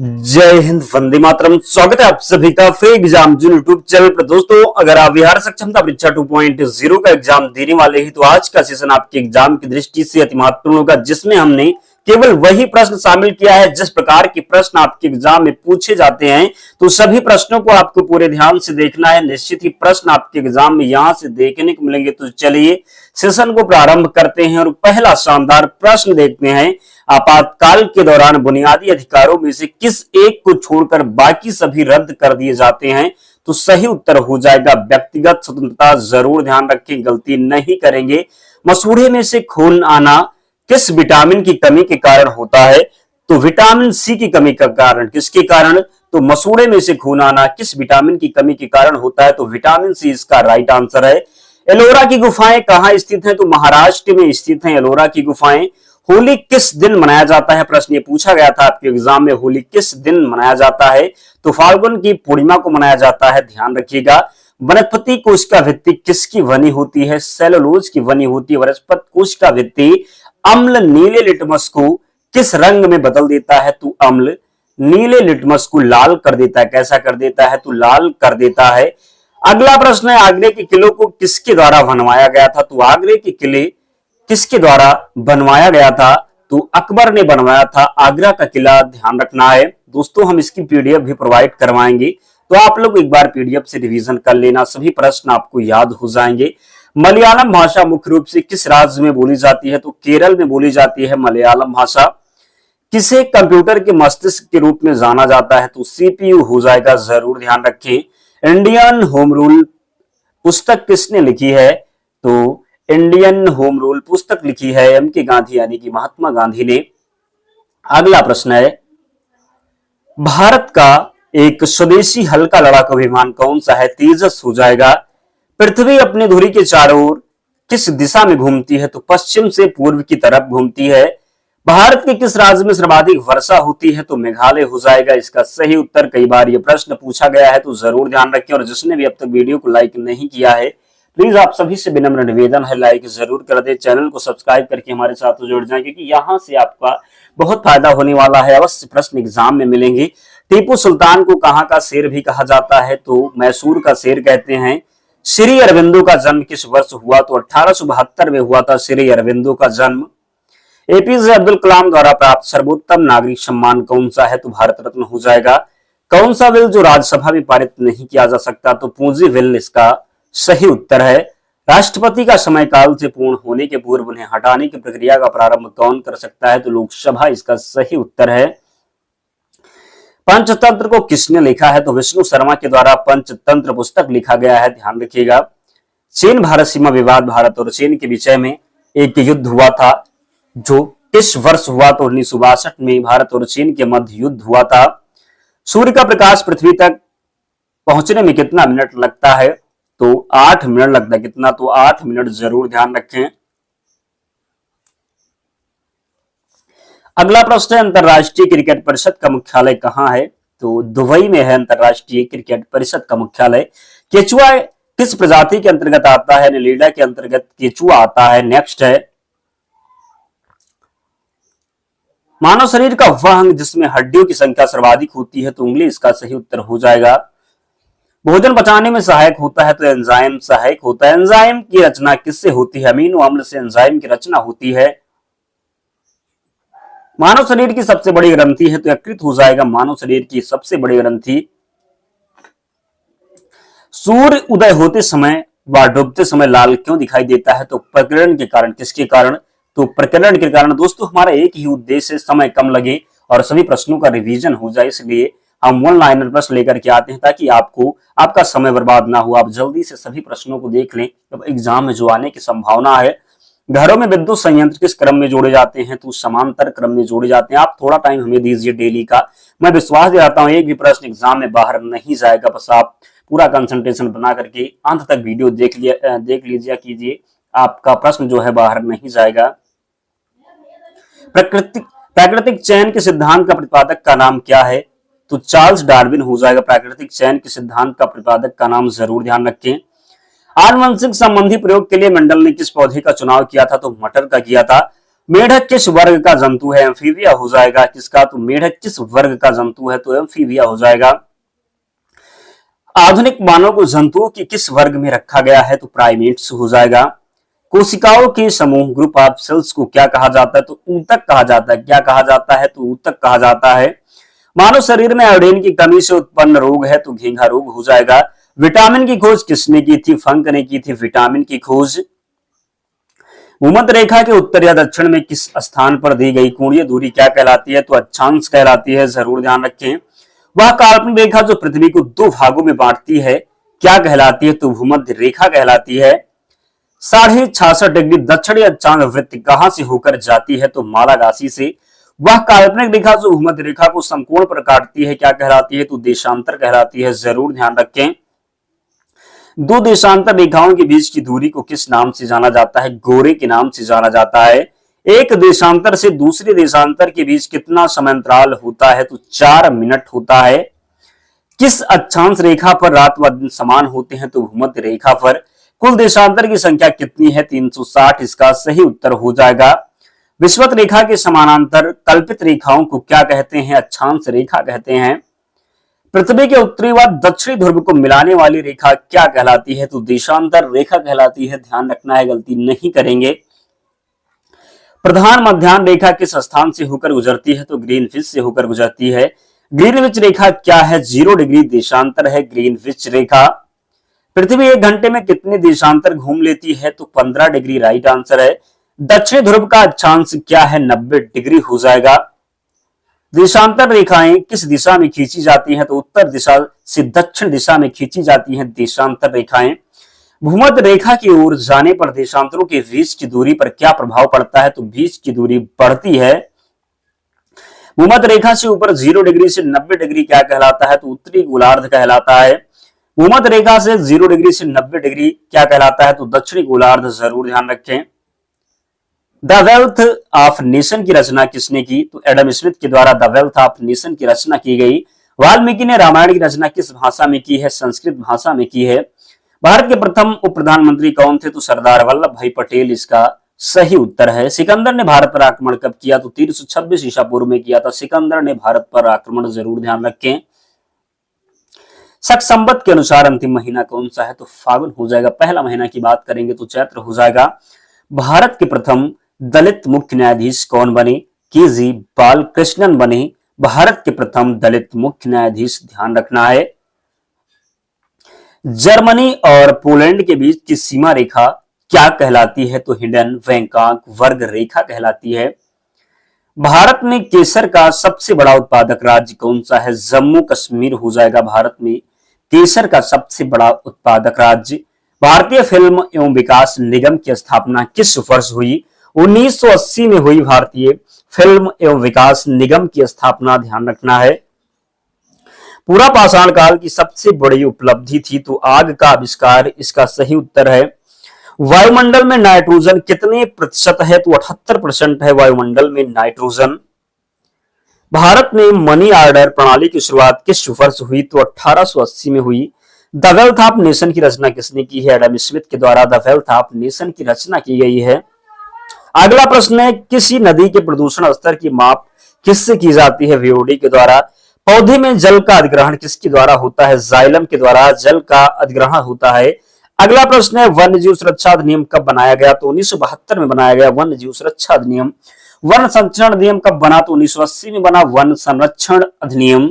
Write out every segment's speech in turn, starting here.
जय हिंद, वंदे मातरम। स्वागत है आप सभी का फ्री एग्जाम जो यूट्यूब चैनल पर। दोस्तों, अगर आप बिहार सक्षमता परीक्षा 2.0 का एग्जाम देने वाले हैं तो आज का सेशन आपके एग्जाम की दृष्टि से अति महत्वपूर्ण होगा, जिसमें हमने केवल वही प्रश्न शामिल किया है जिस प्रकार के प्रश्न आपके एग्जाम में पूछे जाते हैं। तो सभी प्रश्नों को आपको पूरे ध्यान से देखना है। निश्चित ही प्रश्न आपके एग्जाम में यहां से देखने को मिलेंगे। तो चलिए सेशन को प्रारंभ करते हैं और पहला शानदार प्रश्न देखते हैं। आपातकाल के दौरान बुनियादी अधिकारों में से किस एक को छोड़कर बाकी सभी रद्द कर दिए जाते हैं? तो सही उत्तर हो जाएगा व्यक्तिगत स्वतंत्रता। जरूर ध्यान रखें, गलती नहीं करेंगे। मसूड़े में से खून आना किस विटामिन की कमी के कारण होता है? तो विटामिन सी की कमी का कारण। किसके कारण? तो मसूड़े में से खून आना किस विटामिन की कमी के कारण होता है? तो विटामिन सी इसका राइट आंसर है। एलोरा की गुफाएं कहां स्थित हैं? तो महाराष्ट्र में स्थित हैं एलोरा की गुफाएं। होली किस दिन मनाया जाता है? प्रश्न ये पूछा गया था आपके एग्जाम में, होली किस दिन मनाया जाता है? तो फाल्गुन की पूर्णिमा को मनाया जाता है, ध्यान रखिएगा। वनस्पति कोशिका भित्ति किसकी बनी होती है? सेलुलोज की बनी होती है वनस्पति कोशिका भित्ति। अम्ल नीले लिटमस को किस रंग में बदल देता है? तो अम्ल नीले लिटमस को लाल कर देता है। कैसा कर देता है? तो लाल कर देता है। अगला प्रश्न है, आगरे के किलों को किसके द्वारा बनवाया गया था? तो आगरे के किले किसके द्वारा बनवाया गया था? तो अकबर ने बनवाया था आगरा का किला, ध्यान रखना है। दोस्तों, हम इसकी पीडीएफ भी प्रोवाइड करवाएंगे, तो आप लोग एक बार पीडीएफ से रिवीजन कर लेना, सभी प्रश्न आपको याद हो जाएंगे। मलयालम भाषा मुख्य रूप से किस राज्य में बोली जाती है? तो केरल में बोली जाती है मलयालम भाषा। किसे कंप्यूटर के मस्तिष्क के रूप में जाना जाता है? तो सीपीयू हो जाएगा, जरूर ध्यान रखें। इंडियन होम रूल पुस्तक किसने लिखी है? तो इंडियन होम रूल पुस्तक लिखी है एम के गांधी यानी कि महात्मा गांधी ने। अगला प्रश्न है, भारत का एक स्वदेशी हल्का लड़ाकू विमान कौन सा है? तेजस हो जाएगा। पृथ्वी अपनी धुरी के चारों ओर किस दिशा में घूमती है? तो पश्चिम से पूर्व की तरफ घूमती है। भारत के किस राज्य में सर्वाधिक वर्षा होती है? तो मेघालय हो जाएगा इसका सही उत्तर। कई बार यह प्रश्न पूछा गया है, तो जरूर ध्यान रखें। और जिसने भी अब तक वीडियो को लाइक नहीं किया है, प्लीज आप सभी से विनम्र निवेदन है, लाइक जरूर कर दे, चैनल को सब्सक्राइब करके हमारे साथ जुड़ जाएं, क्योंकि यहां से आपका बहुत फायदा होने वाला है। अवश्य प्रश्न एग्जाम में मिलेंगे। टीपू सुल्तान को कहां का शेर भी कहा जाता है? तो मैसूर का शेर कहते हैं। श्री अरविंदो का जन्म किस वर्ष हुआ? तो 1872 में हुआ था श्री अरविंदो का जन्म। एपीजे अब्दुल कलाम द्वारा प्राप्त सर्वोत्तम नागरिक सम्मान कौन सा है? तो भारत रत्न हो जाएगा। कौन सा बिल जो राज्यसभा में पारित नहीं किया जा सकता? तो पूंजी बिल इसका सही उत्तर है। राष्ट्रपति का समय काल से पूर्ण होने के पूर्व उन्हें हटाने की प्रक्रिया का प्रारंभ कौन कर सकता है? तो लोकसभा इसका सही उत्तर है। पंचतंत्र को किसने लिखा है? तो विष्णु शर्मा के द्वारा पंचतंत्र पुस्तक लिखा गया है, ध्यान रखिएगा। चीन भारत सीमा विवाद, भारत और चीन के विषय में एक युद्ध हुआ था, जो किस वर्ष हुआ? तो 1962 में भारत और चीन के मध्य युद्ध हुआ था। सूर्य का प्रकाश पृथ्वी तक पहुंचने में कितना मिनट लगता है? तो 8 मिनट लगता है। कितना? तो 8 मिनट, जरूर ध्यान रखें। अगला प्रश्न है, अंतरराष्ट्रीय क्रिकेट परिषद का मुख्यालय कहां है? तो दुबई में है अंतरराष्ट्रीय क्रिकेट परिषद का मुख्यालय। केचुआ किस प्रजाति के अंतर्गत आता है? नीलिडा के अंतर्गत केचुआ आता है। नेक्स्ट है, मानव शरीर का वह अंग जिसमें हड्डियों की संख्या सर्वाधिक होती है? तो उंगली इसका सही उत्तर हो जाएगा। भोजन पचाने में सहायक होता है? तो एंजाइम सहायक होता है। एंजाइम की रचना किससे होती है? अमीनो अम्ल से एंजाइम की रचना होती है। मानव शरीर की सबसे बड़ी ग्रंथि है? तो यकृत हो जाएगा मानव शरीर की सबसे बड़ी ग्रंथि। सूर्य उदय होते समय व डूबते समय लाल क्यों दिखाई देता है? तो प्रकीर्णन के कारण। किसके कारण? तो प्रकीर्णन के कारण। दोस्तों, हमारा एक ही उद्देश्य है, समय कम लगे और सभी प्रश्नों का रिवीजन हो जाए, इसलिए हम वन लाइनर प्रश्न लेकर के आते हैं ताकि आपको आपका समय बर्बाद ना हो, आप जल्दी से सभी प्रश्नों को देख लें। अब एग्जाम में जो आने की संभावना है। घरों में विद्युत संयंत्र किस क्रम में जोड़े जाते हैं? तो समांतर क्रम में जोड़े जाते हैं। आप थोड़ा टाइम हमें दीजिए डेली का, मैं विश्वास दिलाता हूं एक भी प्रश्न एग्जाम में बाहर नहीं जाएगा। बस आप पूरा कंसंट्रेशन बना करके अंत तक वीडियो देख लीजिए कीजिए, आपका प्रश्न जो है बाहर नहीं जाएगा। प्राकृतिक चयन के सिद्धांत का प्रतिपादक का नाम क्या है? तो चार्ल्स डार्विन हो जाएगा प्राकृतिक चयन के सिद्धांत का प्रतिपादक का नाम, जरूर ध्यान रखें। आनुवंशिक संबंधी प्रयोग के लिए मंडल ने किस पौधे का चुनाव किया था? तो मटर का किया था। मेढक किस वर्ग का जंतु है? एम्फीबिया हो जाएगा किसका? तो मेढक किस वर्ग का जंतु है? तो एम्फीबिया हो जाएगा। आधुनिक मानव को जंतुओं के किस वर्ग में रखा गया है? तो प्राइमेट्स हो जाएगा। कोशिकाओं के समूह ग्रुप ऑफ सेल्स को क्या कहा जाता है? तो ऊतक कहा जाता है। क्या कहा जाता है? तो ऊतक कहा जाता है। मानव शरीर में आयोडीन की कमी से उत्पन्न रोग है तो घेंघा रोग हो जाएगा। विटामिन की खोज किसने की थी? फंक ने की थी विटामिन की खोज। भूमध्य रेखा के उत्तर या दक्षिण में किस स्थान पर दी गई कोणीय दूरी क्या कहलाती है? तो अक्षांश कहलाती है, जरूर ध्यान रखें। वह काल्पनिक रेखा जो पृथ्वी को दो भागों में बांटती है क्या कहलाती है? तो भूमध्य रेखा कहलाती है। 66.5 डिग्री दक्षिणी अक्षांश वृत्त कहां से होकर जाती है? तो मालागासी से। वह काल्पनिक रेखा जो भूमध्य रेखा को समकोण पर काटती है क्या कहलाती है? तो देशांतर कहलाती है, जरूर ध्यान रखें। दो देशांतर रेखाओं के बीच की दूरी को किस नाम से जाना जाता है? गोरे के नाम से जाना जाता है। एक देशांतर से दूसरे देशांतर के बीच कितना समयांतराल होता है? तो 4 मिनट होता है। किस अक्षांश रेखा पर रात व दिन समान होते हैं? तो भूमध्य रेखा पर। कुल देशांतर की संख्या कितनी है? 360। इसका सही उत्तर हो जाएगा। विषुवत रेखा के समानांतर कल्पित रेखाओं को क्या कहते हैं? अक्षांश रेखा कहते हैं। पृथ्वी के उत्तरी व दक्षिणी ध्रुव को मिलाने वाली रेखा क्या कहलाती है? तो देशांतर रेखा कहलाती है, ध्यान रखना है, गलती नहीं करेंगे। प्रधान मध्याह्न रेखा किस स्थान से होकर गुजरती है? तो ग्रीनविच से होकर गुजरती है। ग्रीनविच रेखा क्या है? 0 डिग्री देशांतर है ग्रीनविच रेखा। पृथ्वी 1 घंटे में कितने देशांतर घूम लेती है? तो 15 डिग्री राइट आंसर है। दक्षिणी ध्रुव का अक्षांश क्या है? 90 डिग्री हो जाएगा। देशांतर रेखाएं किस दिशा में खींची जाती हैं? तो उत्तर दिशा से दक्षिण दिशा में खींची जाती हैं देशांतर रेखाएं। भूमध्य रेखा की ओर जाने पर देशांतरों के बीच की दूरी पर क्या प्रभाव पड़ता है? तो बीच की दूरी बढ़ती है। भूमध्य रेखा से ऊपर 0 डिग्री से 90 डिग्री क्या कहलाता है? तो उत्तरी गोलार्ध कहलाता है। भूमध्य रेखा से 0 डिग्री से 90 डिग्री क्या कहलाता है? तो दक्षिणी गोलार्ध, जरूर ध्यान रखें। द वेल्थ ऑफ नेशन की रचना किसने की? तो एडम स्मिथ के द्वारा द वेल्थ ऑफ नेशन की रचना की गई। वाल्मीकि ने रामायण की रचना किस भाषा में की है? संस्कृत भाषा में की है। भारत के प्रथम उप प्रधानमंत्री कौन थे? तो सरदार वल्लभ भाई पटेल इसका सही उत्तर है। सिकंदर ने भारत पर आक्रमण कब किया? तो 326 ईसा पूर्व में किया था सिकंदर ने भारत पर आक्रमण, जरूर ध्यान रखें। शक संवत के अनुसार अंतिम महीना कौन सा है? तो फागुन हो जाएगा। पहला महीना की बात करेंगे तो चैत्र हो जाएगा। भारत के प्रथम दलित मुख्य न्यायाधीश कौन बने? के.जी. बालकृष्णन बने भारत के प्रथम दलित मुख्य न्यायाधीश, ध्यान रखना है। जर्मनी और पोलैंड के बीच की सीमा रेखा क्या कहलाती है? तो हिडन वैंकाक वर्ग रेखा कहलाती है। भारत में केसर का सबसे बड़ा उत्पादक राज्य कौन सा है? जम्मू कश्मीर हो जाएगा भारत में केसर का सबसे बड़ा उत्पादक राज्य। भारतीय फिल्म एवं विकास निगम की स्थापना किस वर्ष हुई? 1980 में हुई भारतीय फिल्म एवं विकास निगम की स्थापना, ध्यान रखना है। पूरा पाषाण काल की सबसे बड़ी उपलब्धि थी तो आग का आविष्कार, इसका सही उत्तर है। वायुमंडल में नाइट्रोजन कितने प्रतिशत है? तो 78% है वायुमंडल में नाइट्रोजन। भारत में मनी ऑर्डर प्रणाली की शुरुआत किस वर्ष हुई? तो 1880 में हुई। द वेल्थ ऑफ नेशन की रचना किसने की है? एडम स्मिथ के द्वारा द वेल्थ ऑफ नेशन की रचना की गई है। अगला प्रश्न है, किसी नदी के प्रदूषण स्तर की माप किससे की जाती है? वीओडी के द्वारा। पौधे में जल का अधिग्रहण किसके द्वारा होता है? जाइलम के द्वारा जल का अधिग्रहण होता है। अगला प्रश्न है, वन्य जीव सुरक्षा अधिनियम कब बनाया गया? तो 1972 में बनाया गया वन्य जीव सुरक्षा अधिनियम। वन संरक्षण अधिनियम कब बना? तो 1980 में बना वन संरक्षण अधिनियम।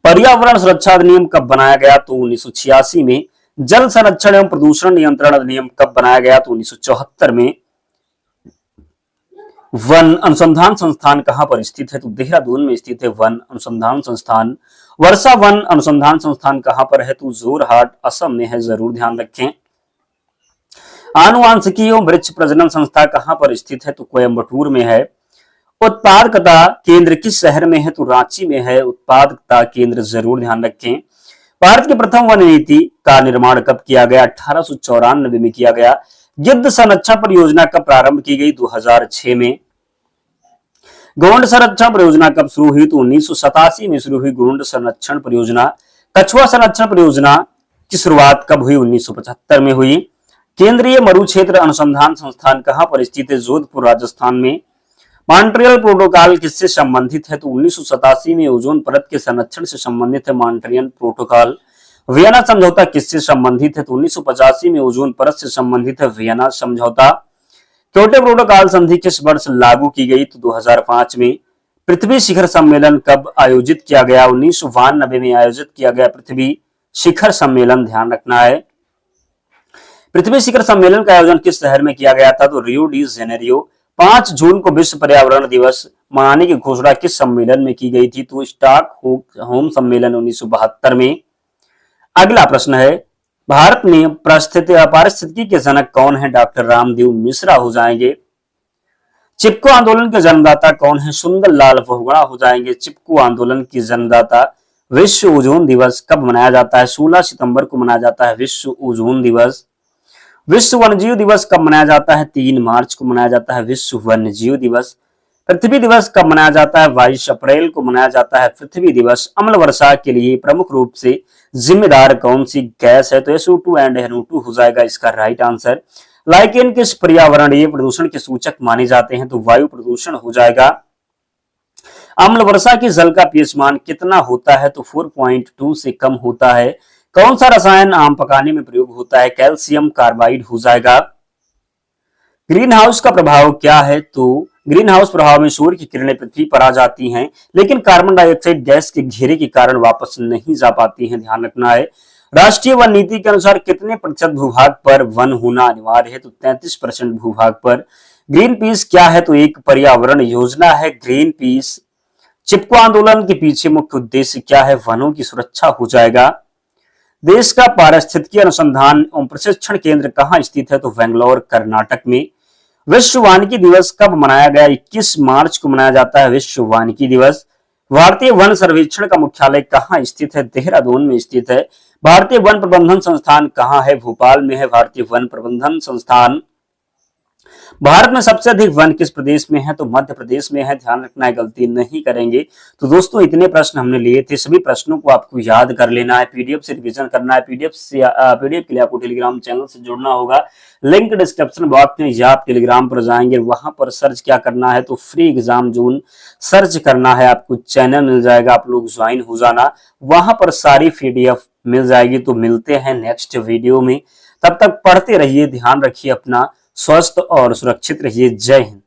पर्यावरण सुरक्षा अधिनियम कब बनाया गया? तो 1986 में। जल संरक्षण एवं प्रदूषण नियंत्रण अधिनियम कब बनाया गया? तो 1974 में। वन अनुसंधान संस्थान कहां पर स्थित है? तो देहरादून में स्थित है वन अनुसंधान संस्थान। वर्षा वन अनुसंधान संस्थान कहां पर है? तो जोरहाट असम में है, जरूर ध्यान रखें। आनुवांशिकी एवं वृक्ष प्रजनन संस्था कहां पर स्थित है? तो कोयंबटूर में है। उत्पादकता केंद्र किस शहर में है? तो रांची में है उत्पादकता केंद्र, जरूर ध्यान रखें। भारत की प्रथम वन नीति का निर्माण कब किया गया? 1894 में किया गया। गिद्ध संरक्षण परियोजना कब प्रारंभ की गई? 2006 में। गोंड संरक्षण परियोजना कब शुरू हुई? तो 1987 में शुरू हुई गोंड संरक्षण परियोजना। कछुआ संरक्षण परियोजना की शुरुआत कब हुई? 1975 में हुई। केंद्रीय मरुक्षेत्र अनुसंधान संस्थान कहां पर स्थित है? जोधपुर राजस्थान में। मॉन्ट्रियल प्रोटोकॉल किससे संबंधित है? तो 1987 में ओजोन परत के संरक्षण से संबंधित है मॉन्ट्रियल प्रोटोकॉल। वियना समझौता किससे संबंधित है? तो 1985 में ओजोन परत से संबंधित है वियना समझौता। क्योटो प्रोटोकॉल संधि किस वर्ष लागू की गई? तो 2005 में। पृथ्वी शिखर सम्मेलन कब आयोजित किया गया? 1992 में आयोजित किया गया पृथ्वी शिखर सम्मेलन, ध्यान रखना है। पृथ्वी शिखर सम्मेलन का आयोजन किस शहर में किया गया था? तो रियो डी जेनेरियो। 5 जून को विश्व पर्यावरण दिवस मनाने की घोषणा किस सम्मेलन में की गई थी? तो स्टॉकहोम सम्मेलन 1972 में। अगला प्रश्न है, भारत में पारिस्थितिकी के जनक कौन है? डॉक्टर रामदेव मिश्रा हो जाएंगे। चिपको आंदोलन के जन्मदाता कौन है? सुंदर लाल बहुगुणा हो जाएंगे चिपको आंदोलन की जन्मदाता। विश्व ओजोन दिवस कब मनाया जाता है? 16 सितंबर को मनाया जाता है विश्व ओजोन दिवस। विश्व वन्यजीव दिवस कब मनाया जाता है? 3 मार्च को मनाया जाता है विश्व वन्यजीव दिवस। पृथ्वी दिवस कब मनाया जाता है? 22 अप्रैल को मनाया जाता है पृथ्वी दिवस। अम्ल वर्षा के लिए प्रमुख रूप से जिम्मेदार कौन सी गैस है? तो SO2 एंड NO2 हो जाएगा इसका राइट आंसर। लाइकेन किस पर्यावरणीय प्रदूषण के सूचक माने जाते हैं? तो वायु प्रदूषण हो जाएगा। अम्ल वर्षा के जल का पीएच मान कितना होता है? तो 4.2 से कम होता है। कौन सा रसायन आम पकाने में प्रयोग होता है? कैल्शियम कार्बाइड हो जाएगा। ग्रीन हाउस का प्रभाव क्या है? तो ग्रीन हाउस प्रभाव में सूर्य की किरणें पृथ्वी पर आ जाती हैं, लेकिन कार्बन डाइऑक्साइड गैस के घेरे के कारण वापस नहीं जा पाती हैं, ध्यान रखना है। राष्ट्रीय वन नीति के अनुसार कितने प्रतिशत भूभाग पर वन होना अनिवार्य है? तो 33% भूभाग पर। ग्रीन पीस क्या है? तो एक पर्यावरण योजना है ग्रीन पीस। चिपको आंदोलन के पीछे मुख्य उद्देश्य क्या है? वनों की सुरक्षा हो जाएगा। देश का पारिस्थितिकी अनुसंधान एवं प्रशिक्षण केंद्र कहाँ स्थित है? तो बेंगलोर कर्नाटक में। विश्व वानिकी दिवस कब मनाया गया? 21 मार्च को मनाया जाता है विश्व वानिकी दिवस। भारतीय वन सर्वेक्षण का मुख्यालय कहाँ स्थित है? देहरादून में स्थित है। भारतीय वन प्रबंधन संस्थान कहाँ है? भोपाल में है भारतीय वन प्रबंधन संस्थान। भारत में सबसे अधिक वन किस प्रदेश में है? तो मध्य प्रदेश में है, ध्यान रखना है, गलती नहीं करेंगे। तो दोस्तों इतने प्रश्न हमने लिए थे, सभी प्रश्नों को आपको याद कर लेना है, पीडीएफ से रिवीजन करना है। पीडीएफ के लिए आपको टेलीग्राम चैनल से जुड़ना होगा, लिंक डिस्क्रिप्शन बॉक्स में, या आप टेलीग्राम पर जाएंगे, वहां पर सर्च क्या करना है? तो फ्री एग्जाम जोन सर्च करना है, आपको चैनल मिल जाएगा, आप लोग ज्वाइन हो जाना, वहां पर सारी पीडीएफ मिल जाएगी। तो मिलते हैं नेक्स्ट वीडियो में, तब तक पढ़ते रहिए, ध्यान रखिए अपना, स्वस्थ और सुरक्षित रहिए। जय हिंद।